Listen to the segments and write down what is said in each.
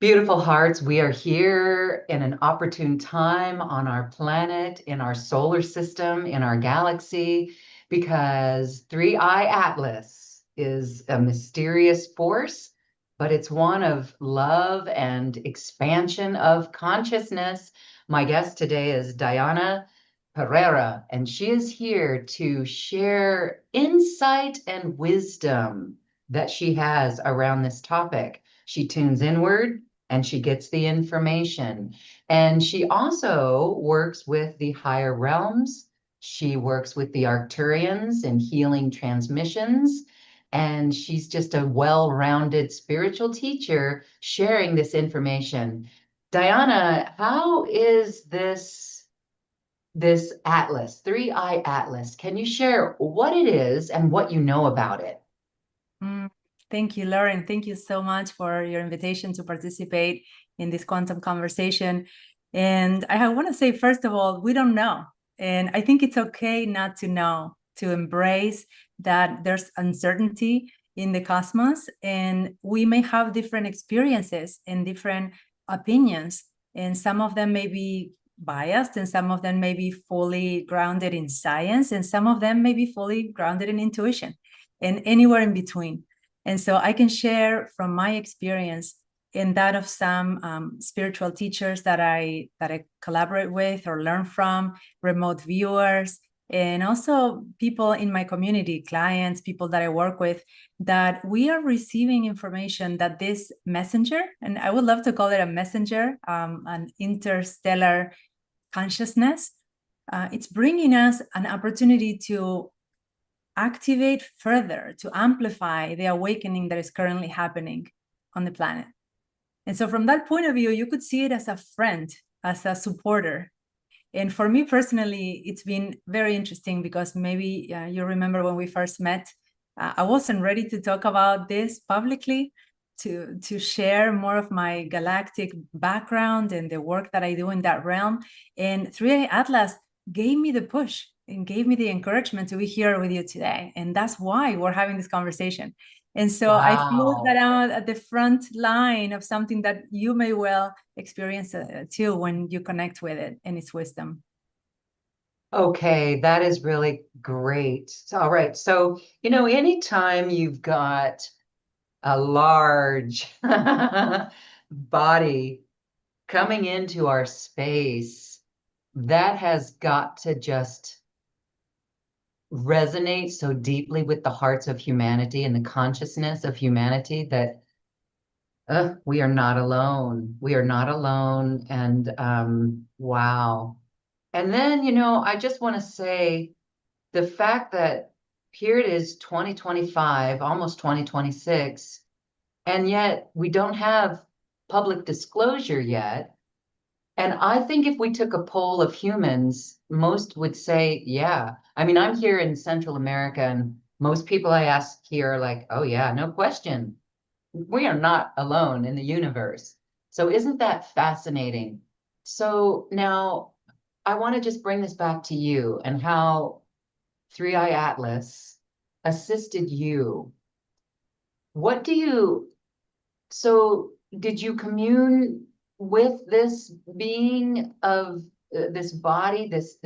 Beautiful hearts, we are here in an opportune time on our planet, in our solar system, in our galaxy, because 3I Atlas is a mysterious force, but it's one of love and expansion of consciousness. My guest today is Dayana Perreira, and she is here to share insight and wisdom that she has around this topic. She tunes inward and she gets the information. And she also works with the higher realms. She works with the Arcturians and healing transmissions. And she's just a well-rounded spiritual teacher sharing this information. Diana, how is this atlas, 3I Atlas? Can you share what it is and what you know about it? Mm, Thank you, Lauren. Thank you so much for your invitation to participate in this quantum conversation. And I want to say, first of all, we don't know. And I think it's okay not to know, to embrace that there's uncertainty in the cosmos, and we may have different experiences and different opinions. And some of them may be biased, and some of them may be fully grounded in science, and some of them may be fully grounded in intuition, and anywhere in between. And so I can share from my experience and that of some spiritual teachers that I collaborate with or learn from, remote viewers, and also people in my community, clients, people that I work with, that we are receiving information that this messenger, and I would love to call it a messenger, an interstellar consciousness, it's bringing us an opportunity to activate further, to amplify the awakening that is currently happening on the planet. And so from that point of view, you could see it as a friend, as a supporter. And for me personally, it's been very interesting because maybe you remember when we first met, I wasn't ready to talk about this publicly, to share more of my galactic background and the work that I do in that realm. And 3A Atlas gave me the push and gave me the encouragement to be here with you today. And that's why we're having this conversation. And so I feel that Wow. I'm at the front line of something that you may well experience too when you connect with it and its wisdom. Okay, that is really great. All right. So, anytime you've got a large body coming into our space, that has got to just resonate so deeply with the hearts of humanity and the consciousness of humanity that we are not alone. We are not alone. And wow. And then, I just want to say the fact that here it is 2025, almost 2026, and yet we don't have public disclosure yet. And I think if we took a poll of humans, most would say, yeah. I mean, I'm here in Central America, and most people I ask here are like, oh, yeah, no question. We are not alone in the universe. So isn't that fascinating? So now I want to just bring this back to you and how 3I Atlas assisted you. What do you, so did you commune with this being of this body, this,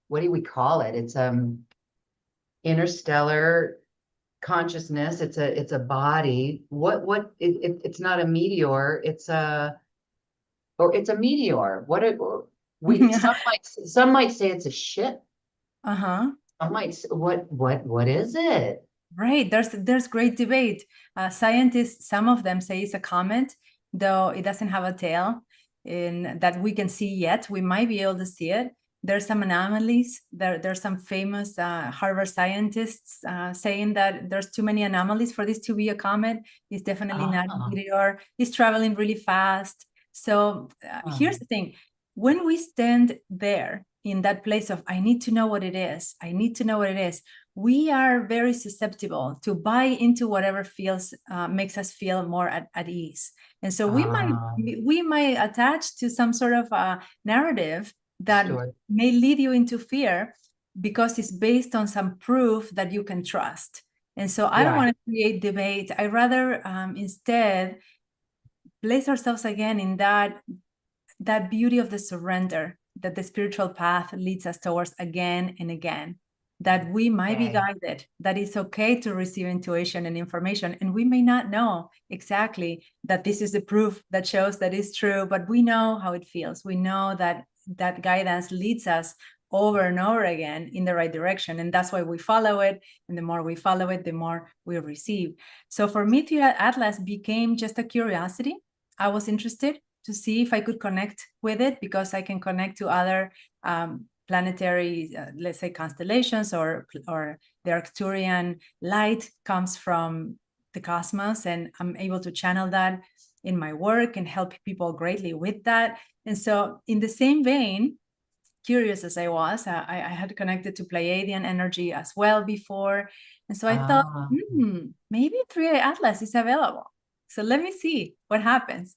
what do we call it? It's interstellar consciousness. It's a body. It's not a meteor. It's a meteor. Some might say it's a ship. Uh-huh. Some might say, what is it? Right. There's great debate. Scientists, some of them say it's a comet, though it doesn't have a tail in that we can see yet. We might be able to see it. There's some anomalies. There's some famous Harvard scientists saying that there's too many anomalies for this to be a comet. It's definitely not a Ah, meteor. It's traveling really fast. So here's the thing. When we stand there in that place of, I need to know what it is, I need to know what it is, we are very susceptible to buy into whatever feels makes us feel more at ease. And so ah, we might attach to some sort of narrative that sure. may lead you into fear because it's based on some proof that you can trust. And so I don't Right. want to create debate. I rather instead place ourselves again in that beauty of the surrender that the spiritual path leads us towards again and again, that we might be guided, that it's okay to receive intuition and information, and we may not know exactly that this is the proof that shows that it's true, but we know how it feels. We know that that guidance leads us over and over again in the right direction, and that's why we follow it, and the more we follow it, the more we receive. So for me, the Atlas became just a curiosity. I was interested to see if I could connect with it, because I can connect to other planetary, let's say, constellations, or the Arcturian light comes from the cosmos, and I'm able to channel that in my work and help people greatly with that. And so in the same vein, curious as I was, I had connected to Pleiadian energy as well before. And so I thought, maybe 3i Atlas is available. So let me see what happens.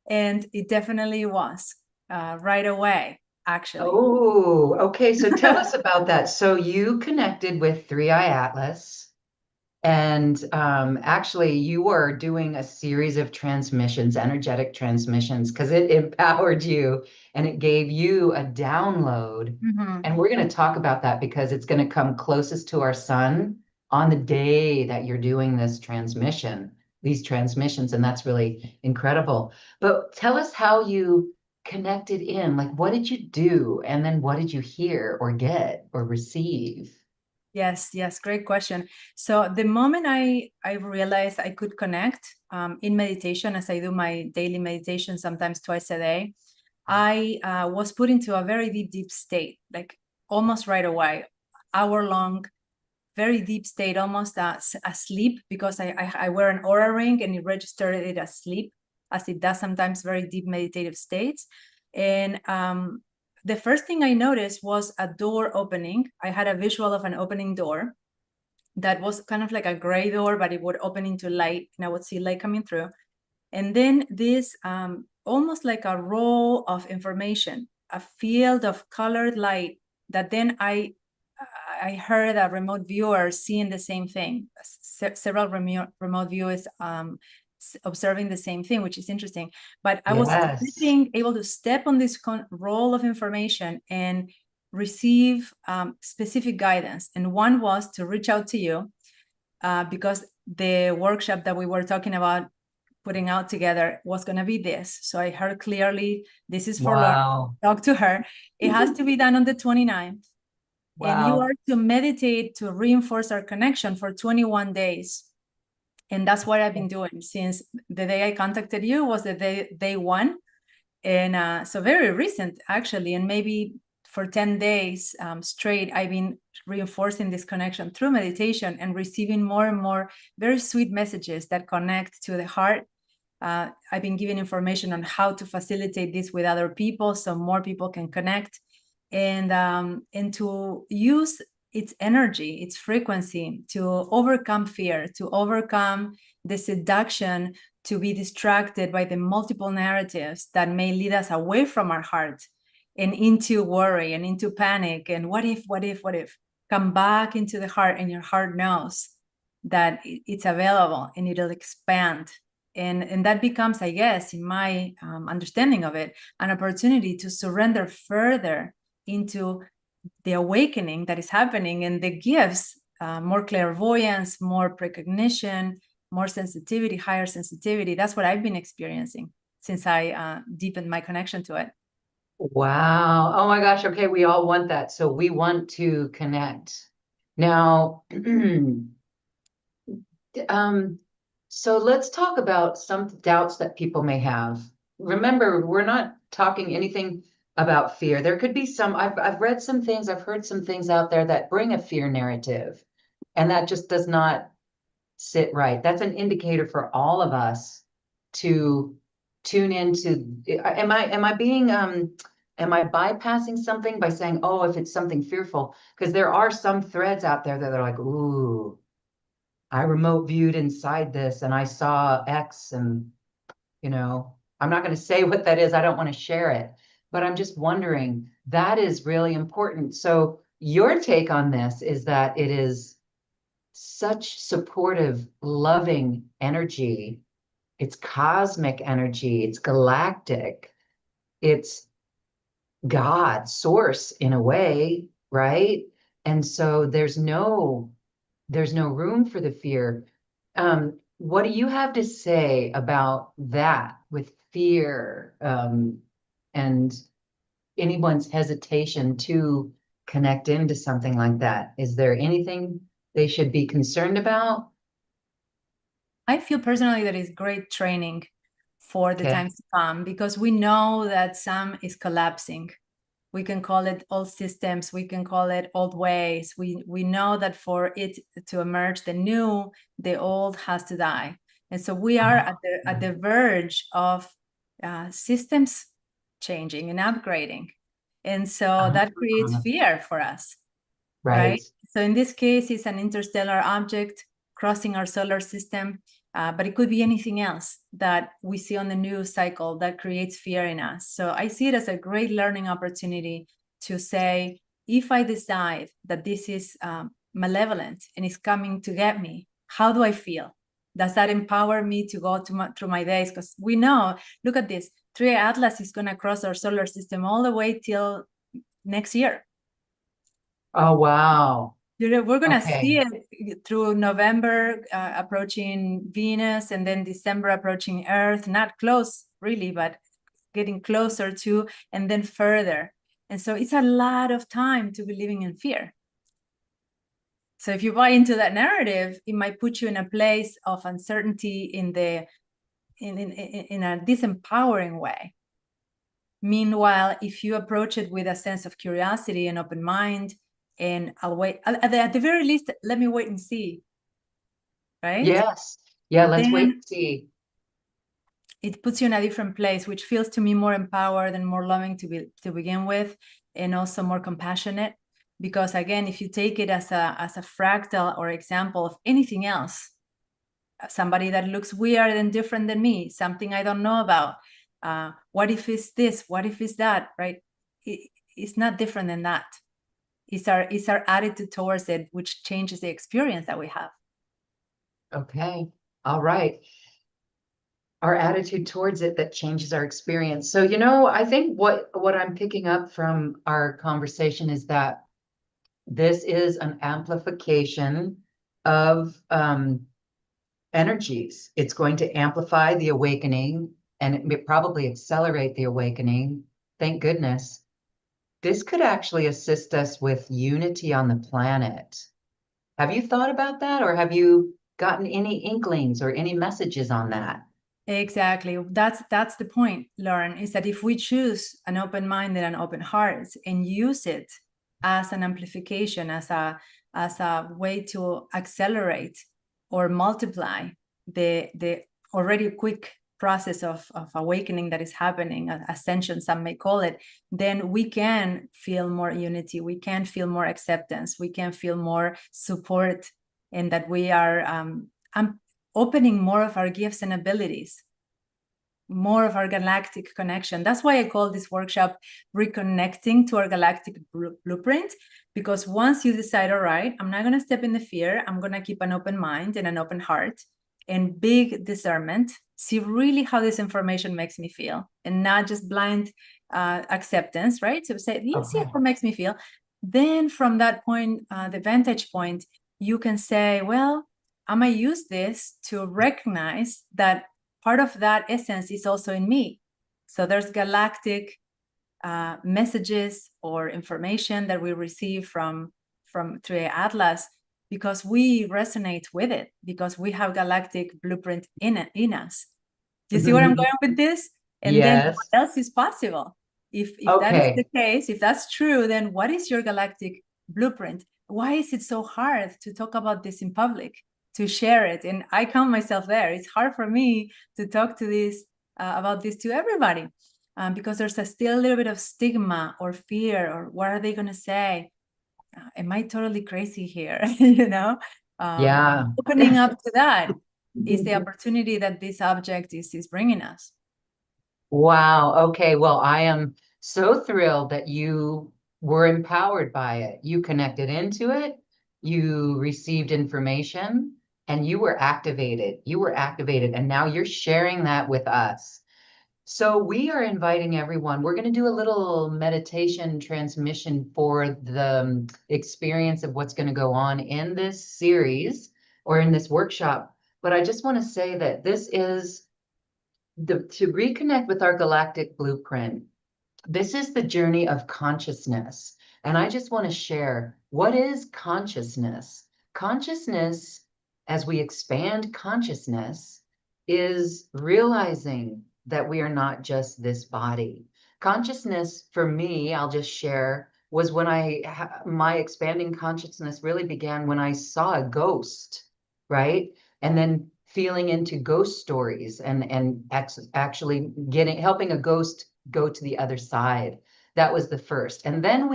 And it definitely was right away, actually. Oh, okay. So tell us about that. So you connected with 3i Atlas. And actually, you were doing a series of transmissions, energetic transmissions, because it empowered you and it gave you a download. And we're going to talk about that because it's going to come closest to our sun on the day that you're doing this transmission, these transmissions. And that's really incredible. But tell us how you connected in. Like, what did you do? And then what did you hear or get or receive? Yes, great question. So the moment I realized I could connect in meditation, as I do my daily meditation, sometimes twice a day, I was put into a very deep state, like almost right away, hour-long, very deep state, almost asleep, because I wear an aura ring and it registered it as sleep, as it does sometimes very deep meditative states. And the first thing I noticed was a door opening. I had a visual of an opening door that was kind of like a gray door, but it would open into light, and I would see light coming through. And then this almost like a roll of information, a field of colored light that then I heard a remote viewer seeing the same thing, several remote viewers observing the same thing, which is interesting. But I was able to step on this roll of information and receive specific guidance. And one was to reach out to you because the workshop that we were talking about putting out together was going to be this. So I heard clearly, this is for Laura. Talk to her. It has to be done on the 29th. And you are to meditate to reinforce our connection for 21 days. And that's what I've been doing since the day I contacted you was the day one. And so very recent, actually. And maybe for 10 days straight, I've been reinforcing this connection through meditation and receiving more and more very sweet messages that connect to the heart. I've been giving information on how to facilitate this with other people so more people can connect, and to use its energy, its frequency to overcome fear, to overcome the seduction, to be distracted by the multiple narratives that may lead us away from our heart and into worry and into panic and what if. Come back into the heart, and your heart knows that it's available and it'll expand. And that becomes, I guess, in my understanding of it, an opportunity to surrender further into the awakening that is happening, and the gifts, more clairvoyance, more precognition, more sensitivity, higher sensitivity. That's what I've been experiencing since I deepened my connection to it. Wow. Oh my gosh. Okay. We all want that. So we want to connect. Now, so let's talk about some doubts that people may have. Remember, we're not talking anything about fear. There could be some, I've read some things, I've heard some things out there that bring a fear narrative, and that just does not sit right. That's an indicator for all of us to tune into, am I being, am I bypassing something by saying, oh, if it's something fearful? Because there are some threads out there that are like, ooh, I remote viewed inside this and I saw X, and, I'm not going to say what that is. I don't want to share it, but I'm just wondering, that is really important. So your take on this is that it is such supportive, loving energy it's cosmic energy, it's galactic, it's God, source in a way, right? And so there's no room for the fear. What do you have to say about that with fear, and anyone's hesitation to connect into something like that? Is there anything they should be concerned about? I feel personally that it's great training for the Okay. times to come, because we know that some is collapsing. We can call it old systems, we can call it old ways. We know that for it to emerge the new, the old has to die. And so we are at the verge of systems changing and upgrading. And so that creates fear for us, right? Right. So in this case, it's an interstellar object crossing our solar system, but it could be anything else that we see on the news cycle that creates fear in us. So I see it as a great learning opportunity to say, if I decide that this is malevolent and is coming to get me, how do I feel? Does that empower me to go through my days? Because we know, look at this, 3 Atlas is going to cross our solar system all the way till next year. Oh, wow. We're going to Okay. see it through November approaching Venus, and then December approaching Earth, not close really, but getting closer to, and then further. And so it's a lot of time to be living in fear. So if you buy into that narrative, it might put you in a place of uncertainty in a disempowering way. Meanwhile, if you approach it with a sense of curiosity and open mind, and I'll wait, at the very least, let me wait and see, right? Yes. Yeah, let's wait Then and see. it puts you in a different place, which feels to me more empowered and more loving to begin with, and also more compassionate. Because again, if you take it as a fractal or example of anything else, somebody that looks weird and different than me, something I don't know about, what if it's this, what if it's that, right? It's not different than that. It's our attitude towards it which changes the experience that we have. Okay. All right. Our attitude towards it that changes our experience. So, you know, I think what I'm picking up from our conversation is that this is an amplification of energies. It's going to amplify the awakening, and it may probably accelerate the awakening. Thank goodness. This could actually assist us with unity on the planet. Have you thought about that, or have you gotten any inklings or any messages on that? Exactly. That's the point, Lauren, is that if we choose an open mind and an open heart and use it as an amplification, as a way to accelerate or multiply the already quick process of awakening that is happening, ascension, some may call it, then we can feel more unity, we can feel more acceptance, we can feel more support, and that we are opening more of our gifts and abilities, more of our galactic connection. That's why I call this workshop Reconnecting to Our Galactic Blueprint, because once you decide, all right, I'm not going to step in the fear, I'm going to keep an open mind and an open heart and big discernment, see really how this information makes me feel, and not just blind acceptance, right? So say, let's see how it makes me feel. Then from that point, the vantage point, you can say, well, I might use this to recognize that part of that essence is also in me. So there's galactic messages or information that we receive from through Atlas, because we resonate with it, because we have galactic blueprint in us. Do you see where I'm going with this? And then Yes. what else is possible? If that is the case, if that's true, then what is your galactic blueprint? Why is it so hard to talk about this in public, to share it? And I count myself there. It's hard for me to talk to this about this to everybody, because there's still a little bit of stigma or fear, or what are they going to say? Am I totally crazy here? Yeah. Opening up to that is the opportunity that this object is bringing us. Wow. Okay. Well, I am so thrilled that you were empowered by it. You connected into it. You received information. and you were activated. You were activated, and now you're sharing that with us. So we are inviting everyone. We're going to do a little meditation transmission for the experience of what's going to go on in this series or in this workshop. But I just want to say that this is to reconnect with our galactic blueprint. This is the journey of consciousness. And I just want to share, what is consciousness? Consciousness, as we expand consciousness, is realizing that we are not just this body. Consciousness, for me, I'll just share, was when my expanding consciousness really began when I saw a ghost, right? And then feeling into ghost stories and actually helping a ghost go to the other side. That was the first. And then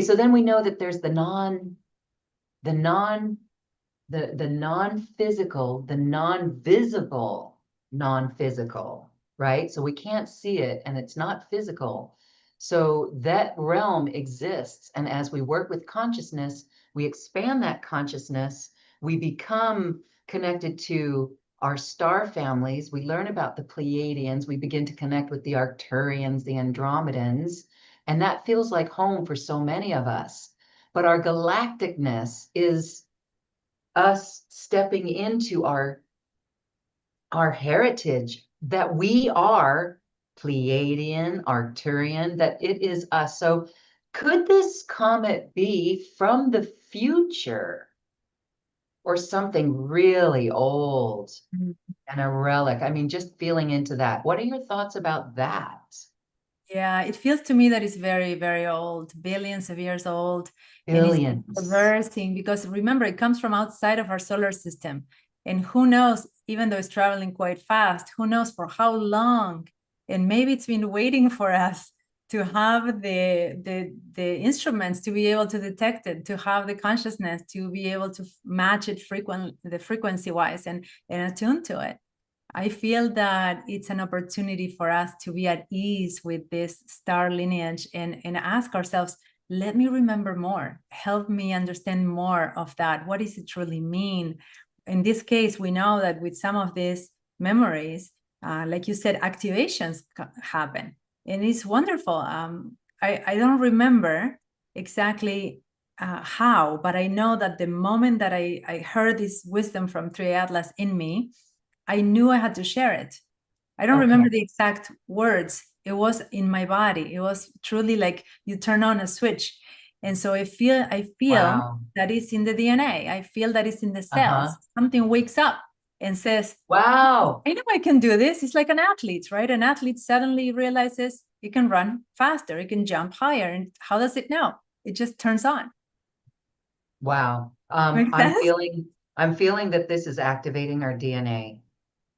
so then we know that there's the non-physical, the non-visible, non-physical, right? So we can't see it and it's not physical. So that realm exists. And as we work with consciousness, we expand that consciousness, we become connected to our star families. We learn about the Pleiadians. We begin to connect with the Arcturians, the Andromedans, and that feels like home for so many of us. But our galacticness is us stepping into our heritage, that we are Pleiadian, Arcturian, that it is us. So could this comet be from the future or something really old and a relic? I mean, just feeling into that. What are your thoughts about that? Yeah, it feels to me that it's very, very old, billions of years old. And it's Billions. reversing because remember, it comes from outside of our solar system. And who knows, even though it's traveling quite fast, who knows for how long? And maybe it's been waiting for us to have the instruments to be able to detect it, to have the consciousness, to be able to match it the frequency wise and attune to it. I feel that it's an opportunity for us to be at ease with this star lineage and ask ourselves, let me remember more, help me understand more of that. What does it truly mean? In this case, we know that with some of these memories, like you said, activations happen. And it's wonderful. I don't remember exactly how, but I know that the moment that I heard this wisdom from Tree Atlas in me, I knew I had to share it. I don't remember the exact words. It was in my body. It was truly like you turn on a switch. And so I feel Wow. that is in the DNA. I feel that it's in the cells. Something wakes up and says, wow, I know I can do this. It's like an athlete, right? An athlete suddenly realizes it can run faster, it can jump higher. And how does it know? It just turns on. wow. Make sense? I'm feeling that this is activating our DNA,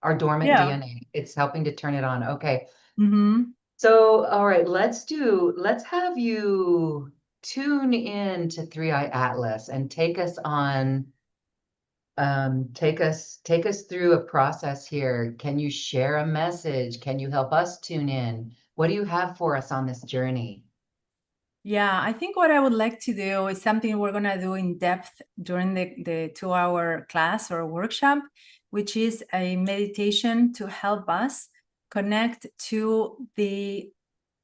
our dormant Yeah. DNA. It's helping to turn it on. Okay. Mm-hmm. So, all right, let's have you tune in to Three Eye Atlas and take us on, take us through a process here. Can you share a message? Can you help us tune in? What do you have for us on this journey? Yeah, I think what I would like to do is something we're going to do in depth during the 2-hour class or workshop, which is a meditation to help us connect to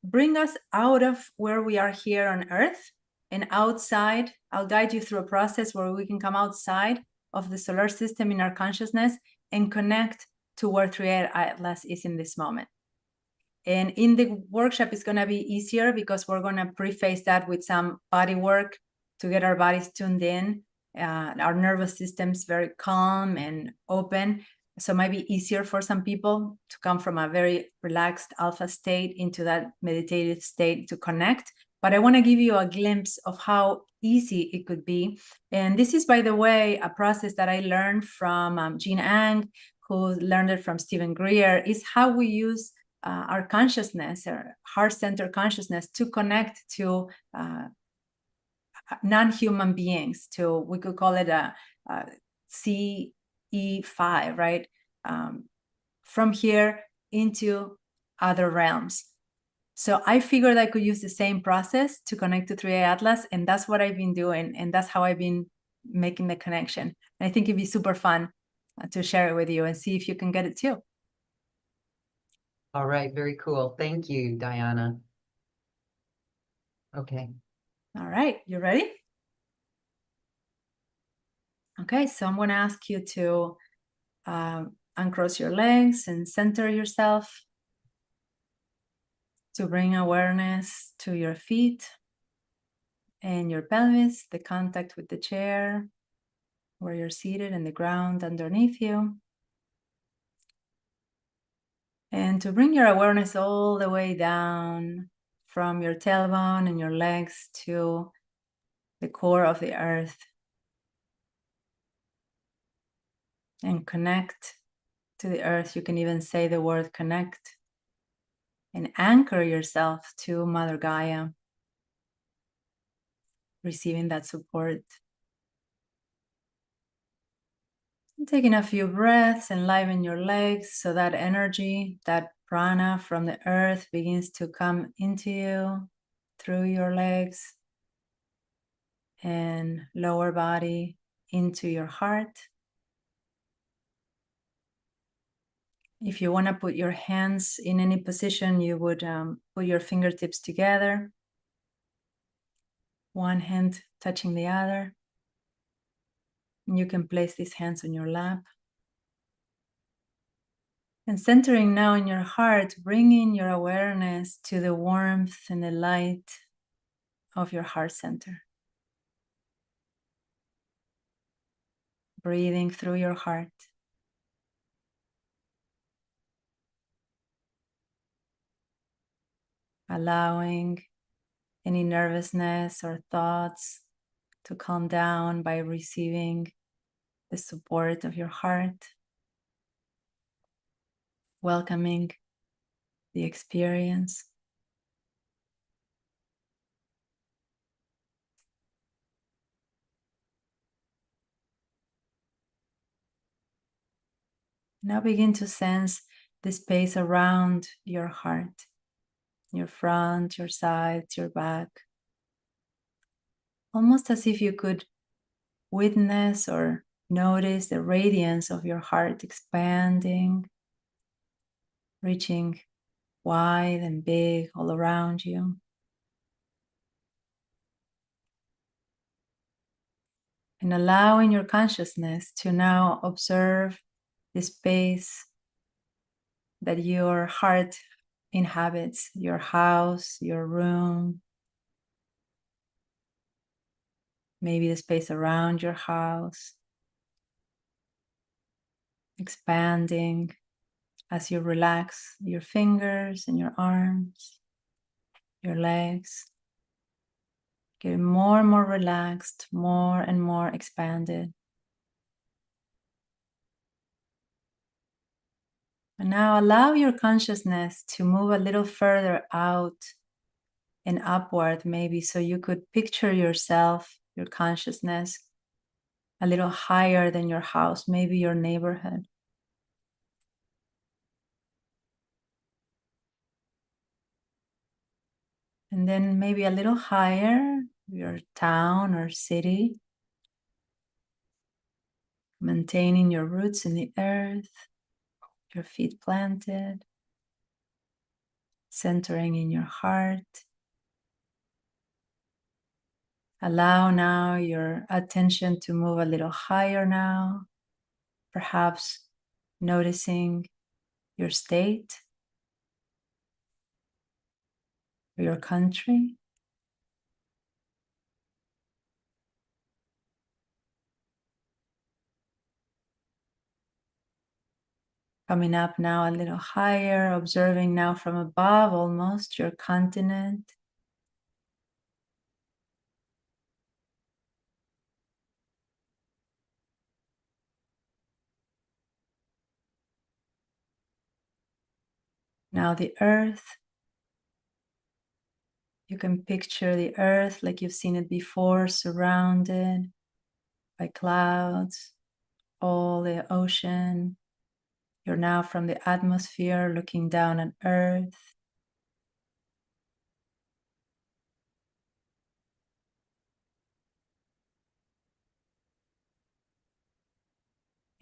bring us out of where we are here on Earth and outside. I'll guide you through a process where we can come outside of the solar system in our consciousness and connect to where Three Atlas is in this moment. And in the workshop, it's going to be easier because we're going to preface that with some body work to get our bodies tuned in. Our nervous system's very calm and open. So it might be easier for some people to come from a very relaxed alpha state into that meditative state to connect. But I want to give you a glimpse of how easy it could be. And this is, by the way, a process that I learned from Jean Ang, who learned it from Stephen Greer, is how we use our consciousness, our heart-centered consciousness, to connect to non-human beings. We could call it a CE5, right? From here into other realms. So I figured I could use the same process to connect to 3A Atlas, and that's what I've been doing, and that's how I've been making the connection. And I think it'd be super fun to share it with you and see if you can get it too. All right, very cool. Thank you, Dayana. Okay. All right, you ready? Okay, so I'm going to ask you to uncross your legs and center yourself, to bring awareness to your feet and your pelvis, the contact with the chair where you're seated and the ground underneath you. And to bring your awareness all the way down from your tailbone and your legs to the core of the earth. And connect to the earth. You can even say the word connect. And anchor yourself to Mother Gaia, receiving that support. And taking a few breaths, enliven your legs so that energy, that prana from the earth begins to come into you through your legs and lower body into your heart. If you want to put your hands in any position, you would put your fingertips together, one hand touching the other. And you can place these hands on your lap. And centering now in your heart, bringing your awareness to the warmth and the light of your heart center. Breathing through your heart. Allowing any nervousness or thoughts to calm down by receiving the support of your heart. Welcoming the experience. Now begin to sense the space around your heart, your front, your sides, your back. Almost as if you could witness or notice the radiance of your heart expanding, reaching wide and big all around you. And allowing your consciousness to now observe the space that your heart inhabits, your house, your room, maybe the space around your house, expanding as you relax your fingers and your arms, your legs, getting more and more relaxed, more and more expanded. And now allow your consciousness to move a little further out and upward, maybe, so you could picture yourself, your consciousness, a little higher than your house, maybe your neighborhood. And then maybe a little higher, your town or city, maintaining your roots in the earth, your feet planted, centering in your heart. Allow now your attention to move a little higher now, perhaps noticing your state, your country. Coming up now a little higher, observing now from above almost your continent. Now the earth. You can picture the earth like you've seen it before, surrounded by clouds, all the ocean. You're now from the atmosphere looking down on earth.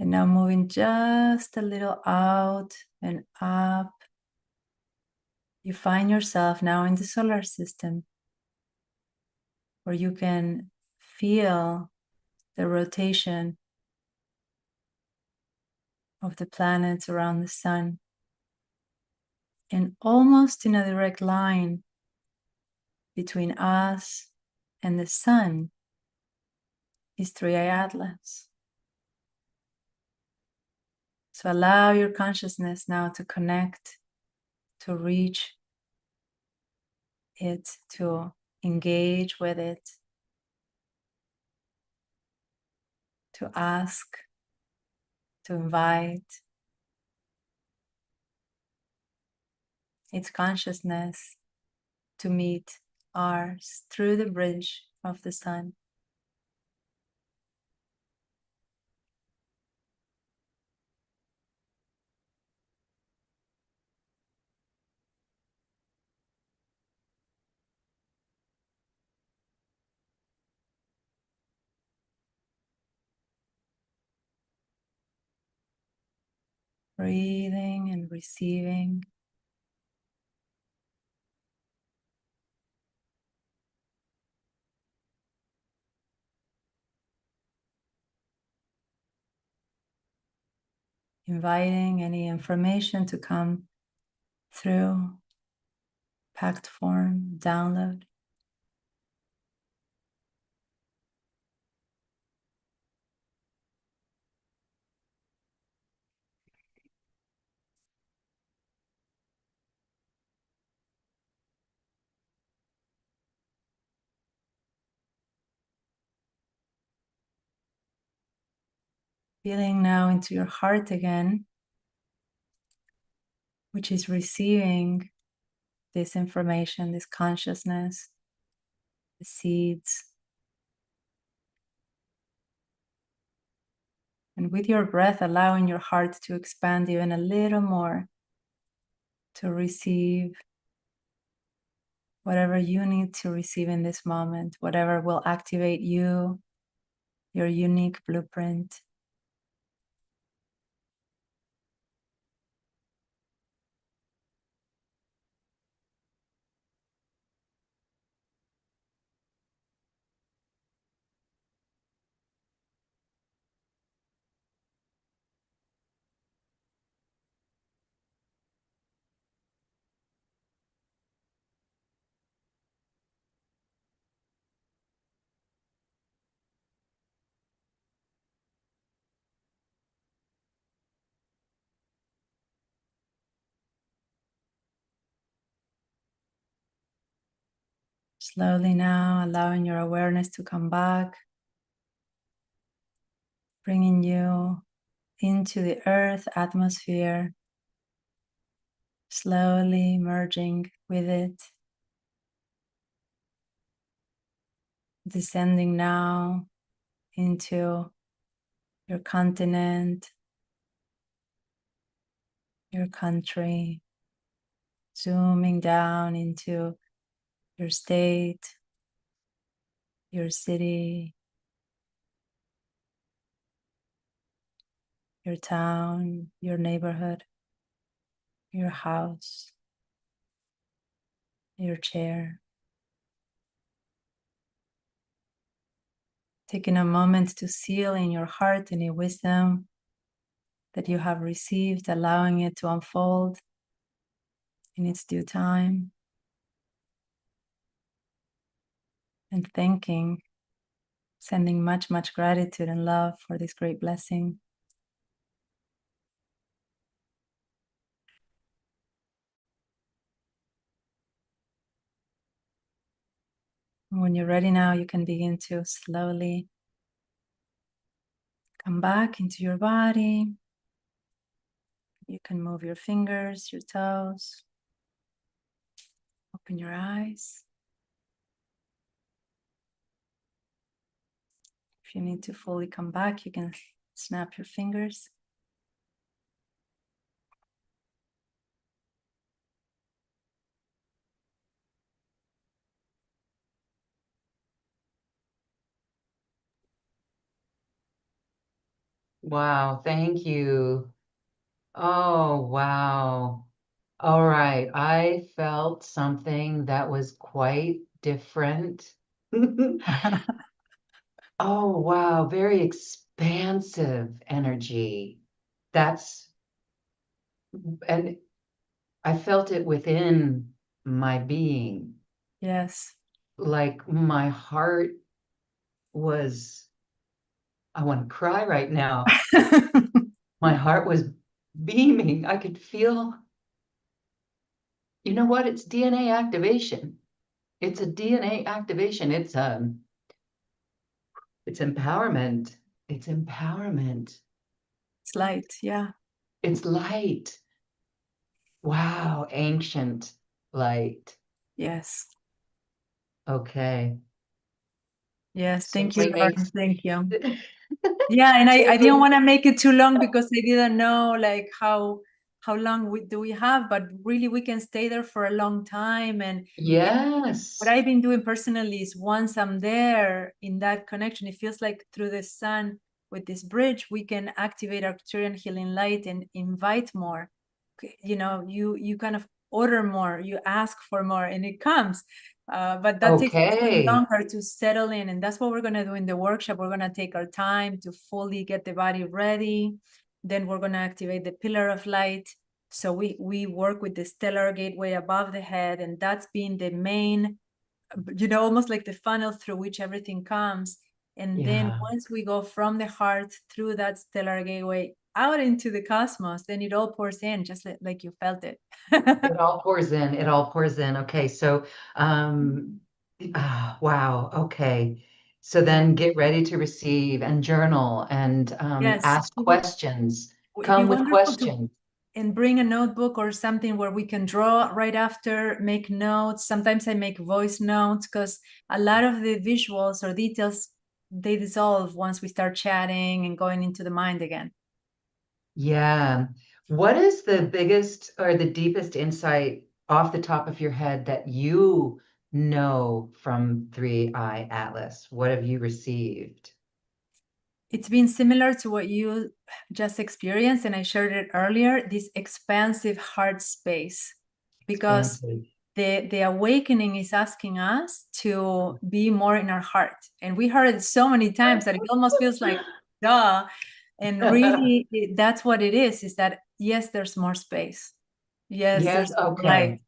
And now moving just a little out and up, you find yourself now in the solar system, where you can feel the rotation of the planets around the sun. And almost in a direct line between us and the sun is 3i Atlas. So allow your consciousness now to connect, to reach it, to engage with it, to ask, to invite its consciousness to meet ours through the bridge of the sun. Breathing and receiving. Inviting any information to come through, packed form, download. Feeling now into your heart again, which is receiving this information, this consciousness, the seeds. And with your breath, allowing your heart to expand even a little more, to receive whatever you need to receive in this moment, whatever will activate you, your unique blueprint. Slowly now, allowing your awareness to come back, bringing you into the earth atmosphere, slowly merging with it, descending now into your continent, your country, zooming down into your state, your city, your town, your neighborhood, your house, your chair. Taking a moment to seal in your heart any wisdom that you have received, allowing it to unfold in its due time, and thanking, sending much, much gratitude and love for this great blessing. And when you're ready now, you can begin to slowly come back into your body. You can move your fingers, your toes, open your eyes. If you need to fully come back, you can snap your fingers. Wow, thank you. Oh, wow. All right. I felt something that was quite different. Oh, wow. Very expansive energy. That's, and I felt it within my being. Yes. Like my heart was, I want to cry right now. My heart was beaming. I could feel, you know what? It's DNA activation. It's a DNA activation. It's empowerment. It's empowerment. It's light. Yeah. It's light. Wow, ancient light. Yes. Okay. Yes. Thank you, Certainly Lauren. makes Thank you. Yeah, and I didn't certainly want to make it too long because I didn't know like how long do we have, but really we can stay there for a long time. And what yes. I've been doing personally is once I'm there in that connection, it feels like through the sun with this bridge, we can activate Arcturian healing light and invite more. You know, you kind of order more, you ask for more, and it comes. But that takes a little Okay. longer to settle in, and that's what we're gonna do in the workshop. We're gonna take our time to fully get the body ready. Then we're gonna activate the pillar of light. So we work with the stellar gateway above the head, and that's been the main, almost like the funnel through which everything comes. And then Yeah. once we go from the heart through that stellar gateway out into the cosmos, then it all pours in just like you felt it. It all pours in. It all pours in. Okay. So, um, wow. Okay. So Yeah. then get ready to receive and journal and Yes. ask questions. It'd be Come with wonderful to questions. and bring a notebook or something where we can draw right after, make notes. Sometimes I make voice notes because a lot of the visuals or details, they dissolve once we start chatting and going into the mind again. Yeah. What is the biggest or the deepest insight off the top of your head that you know from Three Eye Atlas? What have you received? It's been similar to what you just experienced, and I shared it earlier, this expansive heart space, because Expansive. the awakening is asking us to be more in our heart. And we heard it so many times that it almost feels like, duh. And really, that's what it is that, yes, there's more space. Yes, Yes, there's more light. okay.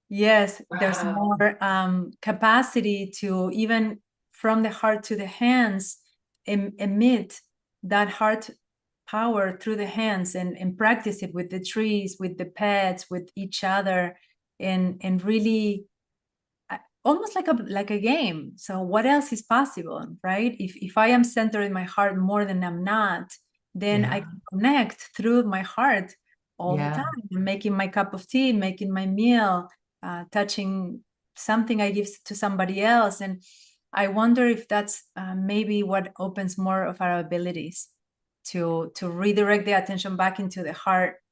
Yes, there's Wow. more capacity to, even from the heart to the hands, emit that heart power through the hands, and practice it with the trees, with the pets, with each other, and really almost like a game. So what else is possible, right? If I am centered in my heart more than I'm not, then I Yeah. can connect through my heart all the time. Yeah. I'm making my cup of tea, making my meal, touching something I give to somebody else. And I wonder if that's maybe what opens more of our abilities to redirect the attention back into the heart,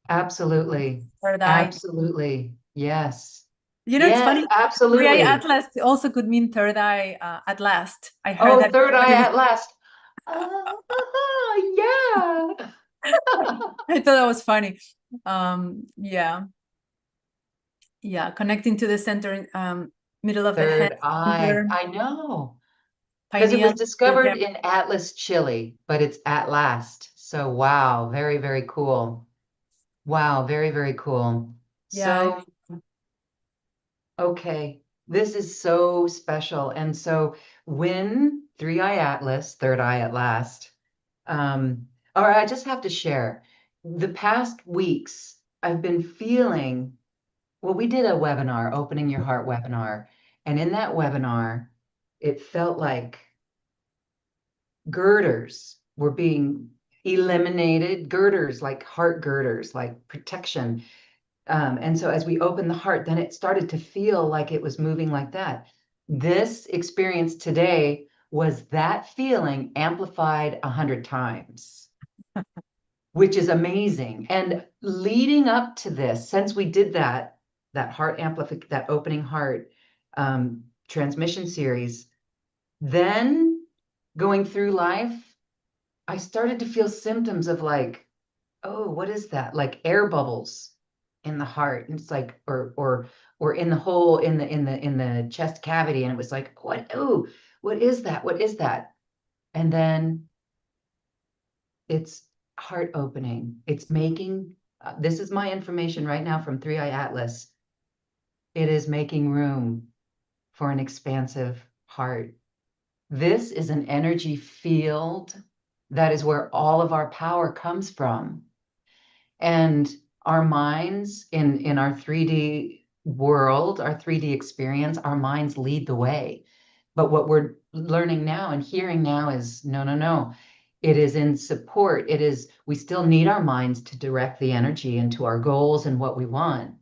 Absolutely. third eye. Absolutely. Yes. It's Yes, funny. Three eye absolutely. atlas also could mean third eye at last. I heard Oh, that third eye recently. at last. Yeah. I thought that was funny. Yeah, yeah. Connecting to the center, middle of the head, Third eye. center, I know. Because it was pineal. discovered in Atlas, Chile, but it's at last. So wow, very, very cool. Wow, very, very cool. Yeah, So, okay, this is so special. And so when Three Eye Atlas, Third Eye at Last, or I just have to share, the past weeks I've been feeling, well, we did a webinar, Opening Your Heart webinar, and in that webinar, it felt like girders were being eliminated, girders like heart girders, like protection. And so as we opened the heart, then it started to feel like it was moving like that. This experience today was that feeling amplified 100 times, which is amazing. And leading up to this, since we did that heart that opening heart transmission series, then going through life, I started to feel symptoms of like, oh, what is that? Like air bubbles in the heart. And it's like, or in the hole in the chest cavity. And it was like, what? Oh, what is that? What is that? And then it's heart opening. It's making, this is my information right now from 3i Atlas. It is making room for an expansive heart. This is an energy field that is where all of our power comes from. And our minds in our 3D world, our 3D experience, our minds lead the way. But what we're learning now and hearing now is no, no, no. It is in support. It is, we still need our minds to direct the energy into our goals and what we want.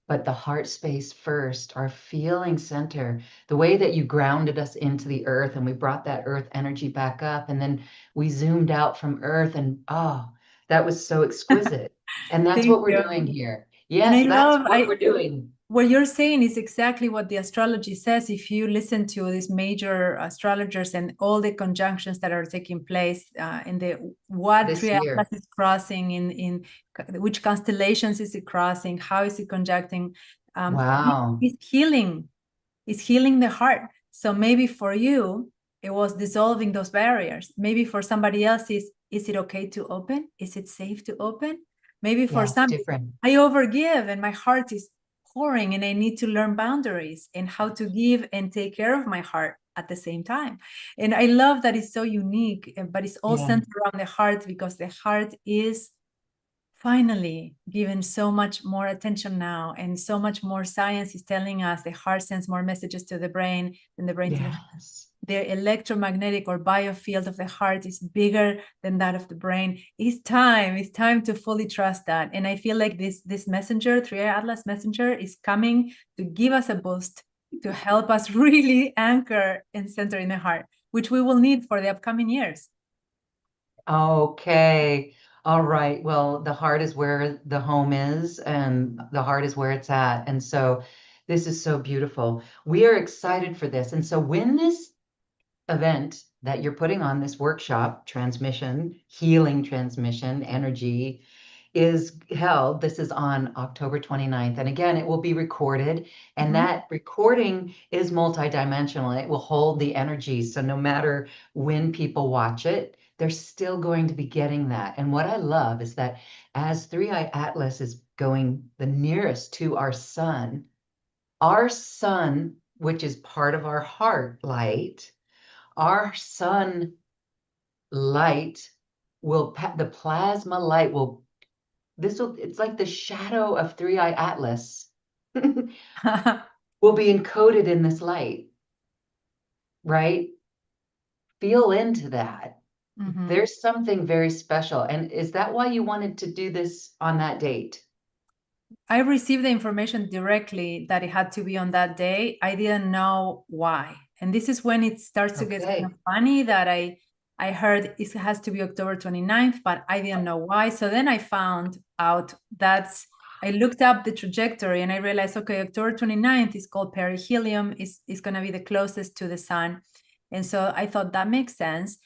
But the heart space first, our feeling center, the way that you grounded us into the earth and we brought that earth energy back up, and then we zoomed out from earth, and oh, that was so exquisite. And that's Thank what we're you. doing here. And I Yes, that's love what we're doing. what you're saying is exactly what the astrology says. If you listen to these major astrologers and all the conjunctions that are taking place in the what This three atlas year. is crossing in which constellations is it crossing, how is it conjuncting, Wow. it's healing. It's healing the heart. So maybe for you, it was dissolving those barriers. Maybe for somebody else, is it okay to open? Is it safe to open? Maybe for Yeah, it's some, different. I overgive and my heart is pouring and I need to learn boundaries and how to give and take care of my heart at the same time. And I love that it's so unique, but it's all Yeah. centered around the heart because the heart is finally given so much more attention now, and so much more science is telling us the heart sends more messages to the brain than the brain to the heart. Yes. The electromagnetic or biofield of the heart is bigger than that of the brain. It's time to fully trust that. And I feel like this messenger, 3i Atlas messenger, is coming to give us a boost, to help us really anchor and center in the heart, which we will need for the upcoming years. Okay. All right. Well, the heart is where the home is, and the heart is where it's at. And so this is so beautiful. We are excited for this. And so when this event that you're putting on, this workshop, transmission, healing transmission, energy, is held. This is on October 29th. And again, it will be recorded. And Mhm. that recording is multidimensional. It will hold the energy. So no matter when people watch it, they're still going to be getting that. And what I love is that as 3i Atlas is going the nearest to our sun, which is part of our heart light, our sun light will, the plasma light will, it's like the shadow of 3i Atlas will be encoded in this light, right? Feel into that. Mhm. There's something very special. And is that why you wanted to do this on that date? I received the information directly that it had to be on that day. I didn't know why. And this is when it starts to get kind Okay. of funny that I heard it has to be October 29th, but I didn't know why. So then I found out I looked up the trajectory and I realized, okay, October 29th is called perihelion, is going to be the closest to the sun. And so I thought that makes sense.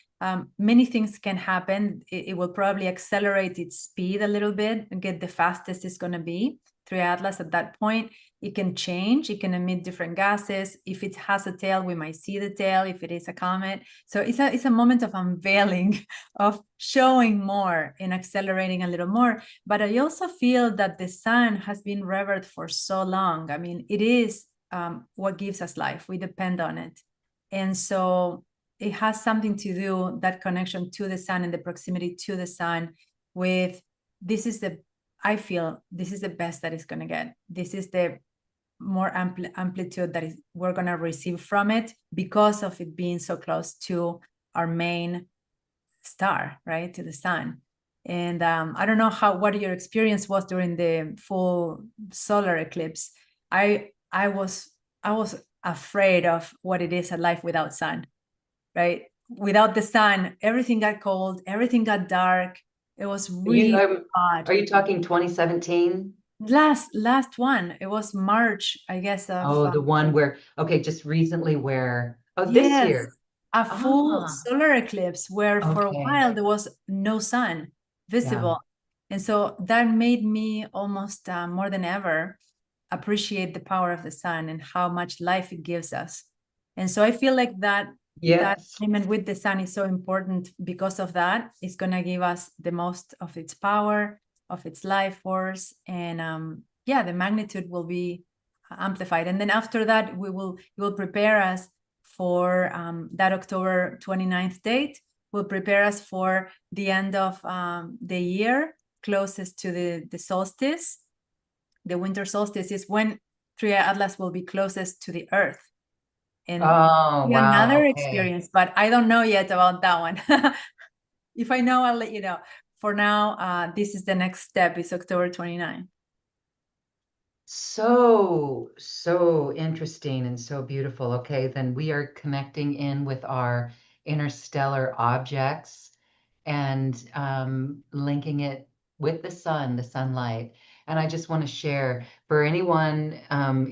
Many things can happen. It will probably accelerate its speed a little bit and get the fastest it's going to be. 3 Atlas at that point, it can change. It can emit different gases. If it has a tail, we might see the tail. If it is a comet, so it's a moment of unveiling, of showing more and accelerating a little more. But I also feel that the sun has been revered for so long. I mean, it is what gives us life. We depend on it, and so it has something to do, that connection to the sun and the proximity to the sun, with I feel this is the best that it's going to get. This is the more amplitude that we're going to receive from it because of it being so close to our main star, right, to the sun. And I don't know what your experience was during the full solar eclipse. I was afraid of what it is, a life without sun, right? Without the sun, everything got cold, everything got dark. It was really hot. Are you talking 2017? Last one, it was March, I guess, of Oh, the one where, okay, just recently where, oh, this yes, year. a full Ah, solar eclipse where for a okay. while there was no sun Yeah. visible. And so that made me almost more than ever appreciate the power of the sun and how much life it gives us. And so I feel like that Yes. alignment with the sun is so important because of that. It's going to give us the most of its power, of its life force, and yeah, the magnitude will be amplified. And then after that, it will prepare us for that October 29th date. Will prepare us for the end of the year closest to the solstice. The winter solstice is when Tria Atlas will be closest to the Earth. And Oh, wow. another Okay. experience, but I don't know yet about that one. If I know, I'll let you know. For now, this is the next step, is October 29th. So interesting and so beautiful. Okay, then we are connecting in with our interstellar objects and linking it with the sunlight. And I just want to share for anyone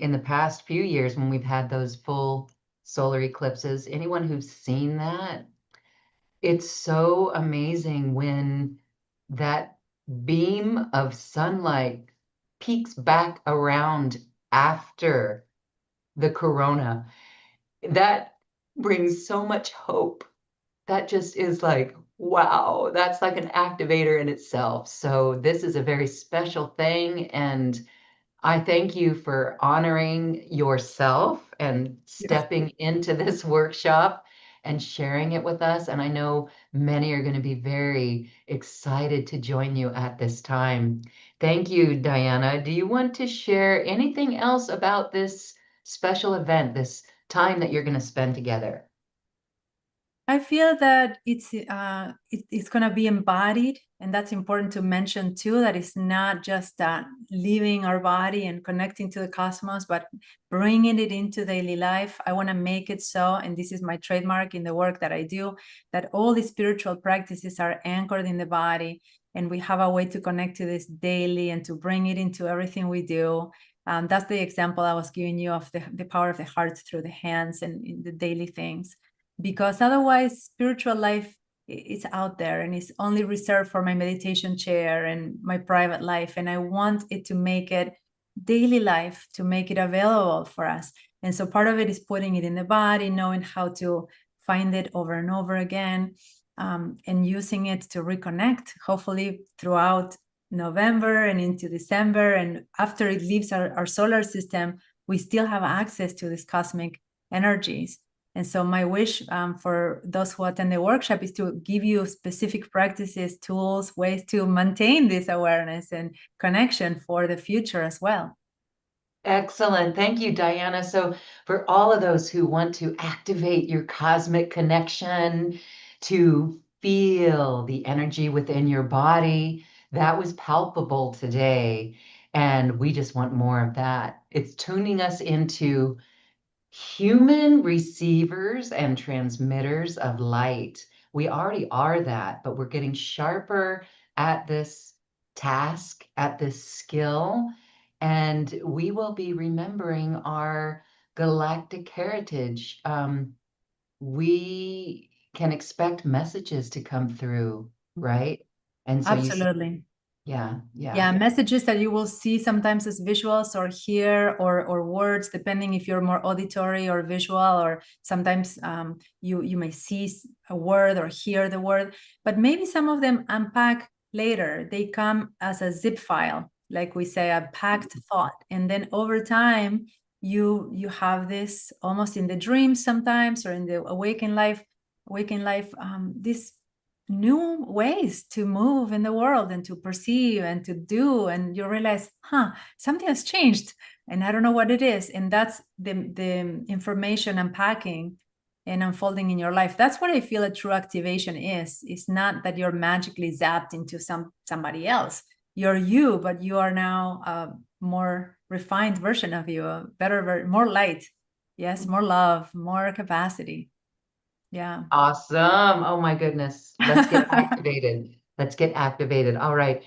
in the past few years when we've had those full solar eclipses, anyone who's seen that, it's so amazing when that beam of sunlight peeks back around after the corona. That brings so much hope. That just is like, wow, that's like an activator in itself. So this is a very special thing. And I thank you for honoring yourself and Yeah. stepping into this workshop and sharing it with us. And I know many are going to be very excited to join you at this time. Thank you, Diana. Do you want to share anything else about this special event, this time that you're going to spend together? I feel that it's going to be embodied, and that's important to mention too. That it's not just leaving our body and connecting to the cosmos, but bringing it into daily life. I want to make it so, and this is my trademark in the work that I do, that all the spiritual practices are anchored in the body, and we have a way to connect to this daily and to bring it into everything we do. That's the example I was giving you of the power of the heart through the hands and in the daily things, because otherwise spiritual life is out there and it's only reserved for my meditation chair and my private life, and I want it to make it daily life, to make it available for us. And so part of it is putting it in the body, knowing how to find it over and over again, and using it to reconnect, hopefully throughout November and into December. And after it leaves our solar system, we still have access to these cosmic energies. And so my wish for those who attend the workshop is to give you specific practices, tools, ways to maintain this awareness and connection for the future as well. Excellent. Thank you, Diana. So, for all of those who want to activate your cosmic connection, to feel the energy within your body, that was palpable today. And we just want more of that. It's tuning us into human receivers and transmitters of light. We already are that, but we're getting sharper at this task, at this skill, and we will be remembering our galactic heritage. We can expect messages to come through, right? And so you said, Absolutely. yeah, Yeah, yeah. messages that you will see sometimes as visuals or hear or words, depending if you're more auditory or visual, or sometimes you may see a word or hear the word, but maybe some of them unpack later. They come as a zip file, like we say, a packed thought, and then over time you have this almost in the dreams sometimes, or in the awakened life, this new ways to move in the world and to perceive and to do, and you realize, something has changed and I don't know what it is. And that's the information unpacking and unfolding in your life. That's what I feel a true activation is. It's not that you're magically zapped into somebody else. You're you, but you are now a more refined version of you, a better, more light. Yes, more love, more capacity. Yeah. Awesome. Oh my goodness. Let's get activated. Let's get activated. All right.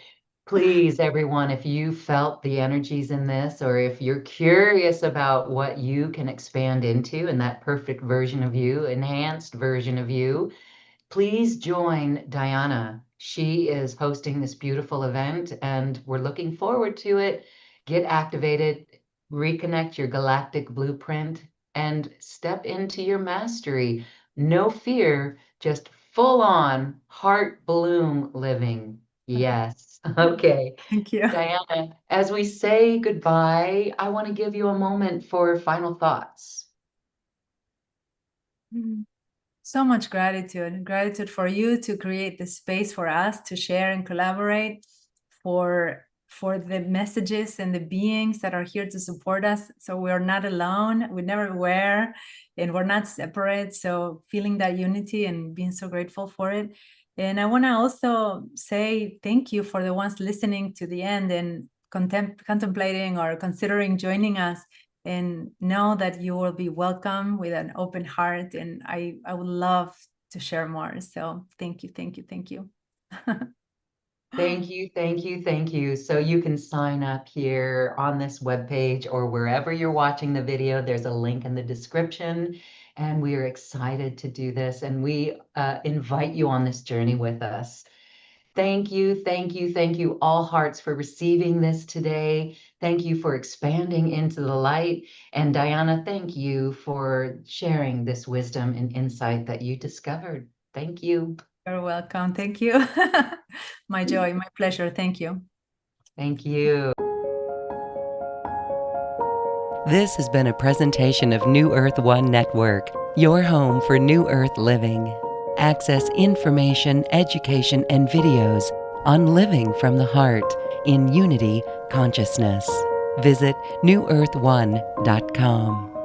Please, everyone, if you felt the energies in this, or if you're curious about what you can expand into in that perfect version of you, enhanced version of you, please join Dayana. She is hosting this beautiful event and we're looking forward to it. Get activated, reconnect your galactic blueprint, and step into your mastery. No fear, just full on heart bloom living. Yes. Okay. Thank you. Dayana, as we say goodbye, I want to give you a moment for final thoughts. Mm. So much gratitude for you to create the space for us to share and collaborate, for the messages and the beings that are here to support us. So we're not alone, we never were, and we're not separate. So feeling that unity and being so grateful for it. And I want to also say thank you for the ones listening to the end and contemplating or considering joining us, and know that you will be welcome with an open heart. And I would love to share more. So thank you. Thank you, thank you, thank you. So you can sign up here on this webpage or wherever you're watching the video. There's a link in the description, and we are excited to do this. And we invite you on this journey with us. Thank you, thank you, thank you, all hearts, for receiving this today. Thank you for expanding into the light. And Dayana, thank you for sharing this wisdom and insight that you discovered. Thank you. You're welcome. Thank you. My joy, my pleasure. Thank you. Thank you. This has been a presentation of New Earth One Network, your home for New Earth living. Access information, education, and videos on living from the heart in unity consciousness. Visit newearth1.com.